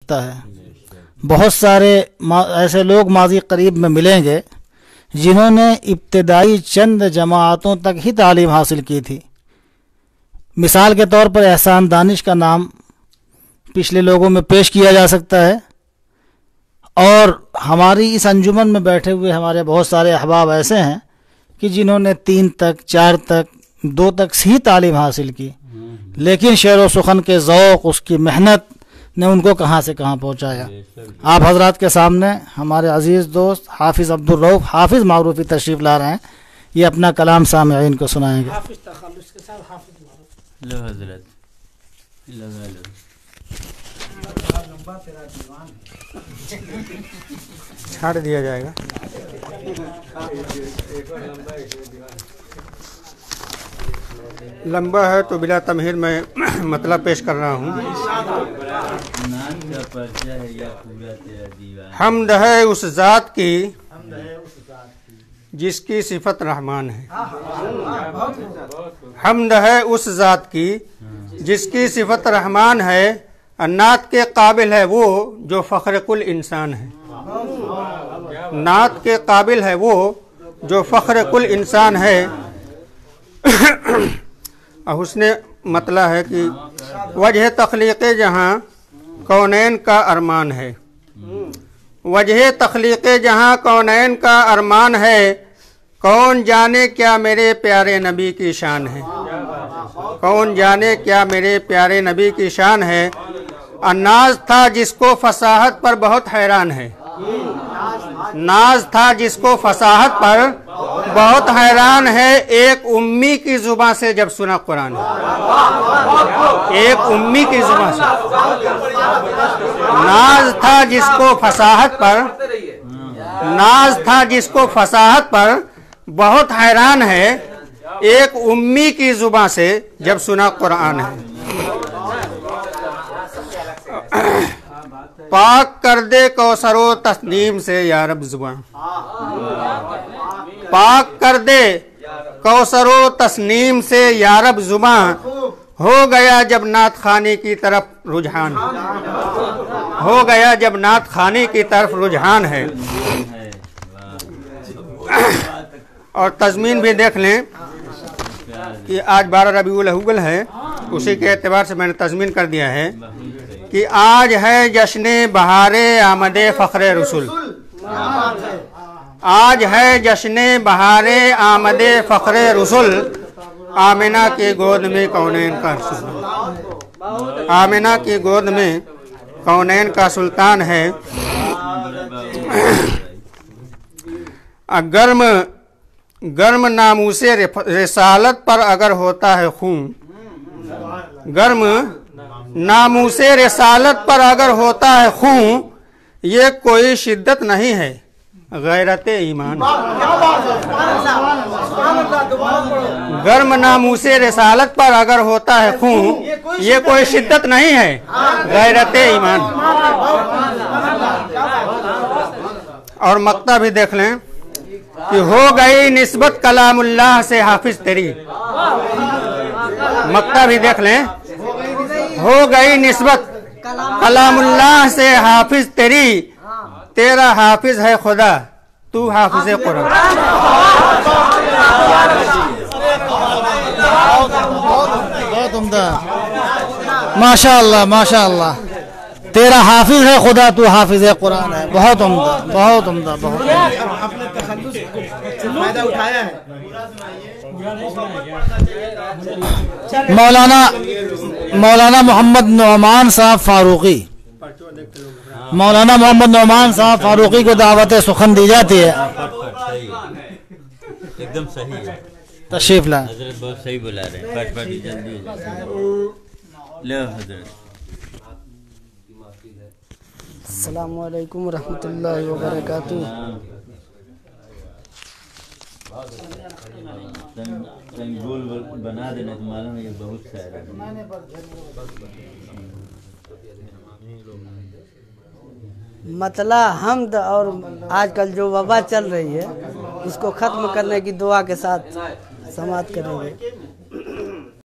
सकता है। बहुत सारे ऐसे लोग माजी करीब में मिलेंगे जिन्होंने इब्तदाई चंद जमातों तक ही तालीम हासिल की थी। मिसाल के तौर पर एहसान दानिश का नाम पिछले लोगों में पेश किया जा सकता है, और हमारी इस अंजुमन में बैठे हुए हमारे बहुत सारे अहबाब ऐसे हैं कि जिन्होंने 3 तक, 4 तक, 2 तक ही तालीम हासिल की, लेकिन शेर व सुखन के ज़ौक़, उसकी मेहनत ने उनको कहाँ से कहाँ पहुँचाया। आप हजरात के सामने हमारे अजीज़ दोस्त हाफिज़ अब्दुल रऊफ़ हाफिज़ मारूफ़ी तशरीफ़ ला रहे हैं। ये अपना कलाम सामईन को सुनाएंगे। छाड़ दिया जाएगा। लंबा है तो बिला तमहीर मैं मतलब पेश कर रहा हूँ। हम्द है उस ज़ात की जिसकी सिफत रहमान है। हम्द है उस ज़ात की जिसकी सिफत रहमान है। नात के काबिल है वो जो फ़ख्र कुल इंसान है। नात के काबिल है वो जो फ़ख्र कुल इंसान है। हुस्ने मतला है कि वजह तख्लीक़ जहाँ कौनैन का अरमान है। वजह तख्लीक़ जहाँ कौनैन का अरमान है। कौन जाने क्या मेरे प्यारे नबी की शान है। कौन जाने क्या मेरे प्यारे नबी की शान है। नाज था जिसको फसाहत पर बहुत हैरान है। नाज था जिसको फसाहत पर बहुत हैरान है। एक उम्मी की जुबान से जब सुना कुरान है। एक उम्मी की जुबान से नाज था जिसको फसाहत पर, नाज था जिसको फसाहत पर बहुत हैरान है। एक उम्मी की जुबान से जब सुना कुरान है। पाक कर दे कौसरो तस्नीम से या रब जुबान। पाक कर दे कौसरो तस्नीम से या रब जुबान। हो गया जब नात खाने की तरफ रुझान। हो गया जब नात खाने की तरफ रुझान है। और तज़मीन भी देख लें कि आज 12 रबीउल अव्वल है, उसी के एतबार से मैंने तज़मीन कर दिया है कि आज है जश्न बहारे आमदे फ़ख्रे रसूल। आज है जश्न बहारे आमदे फ़ख्रे रसूल। आमिना की गोद में कौनैन का सुल्तान। आमिना की गोद में कौनैन का सुल्तान है। गर्म गर्म नामूसे रिसालत पर अगर होता है खून। गर्म नामूसे रिसालत पर अगर होता है खून। ये कोई शिद्दत नहीं है गैरते ईमान। गर्म नामूसे रिसालत पर अगर होता है खून। ये कोई शिद्दत नहीं है गैरते ईमान। और मक्ता भी देख लें कि हो गई निस्बत कलामुल्लाह से हाफिज तेरी। मक्ता भी देख लें, हो गई निस्बत कलामुल्लाह से हाफिज तेरी। तेरा हाफिज है खुदा, तू हाफिज कुरान। बहुत उम्दा, माशाअल्लाह माशाअल्लाह। तेरा हाफिज है खुदा, तू हाफिज कुरान है। बहुत उम्दा, बहुत उम्दा, बहुत मौलाना मोहम्मद नौमान साहब फारूकी। मौलाना मोहम्मद नौमान साहब फारूकी को दावत सुखन दी जाती है। एकदम सही है। तशरीफ ला। हजरत बहुत सही बुला रहे हैं। फट फट जल्दी लो हजरत। अस्सलामु अलैकुम रहमतुल्लाहि व बरकातुहू। गोल बना देना तो मालूम है ये बहुत सारा मतला हम्द और आजकल जो वबा चल रही है उसको ख़त्म करने की दुआ के साथ समाप्त करेंगे।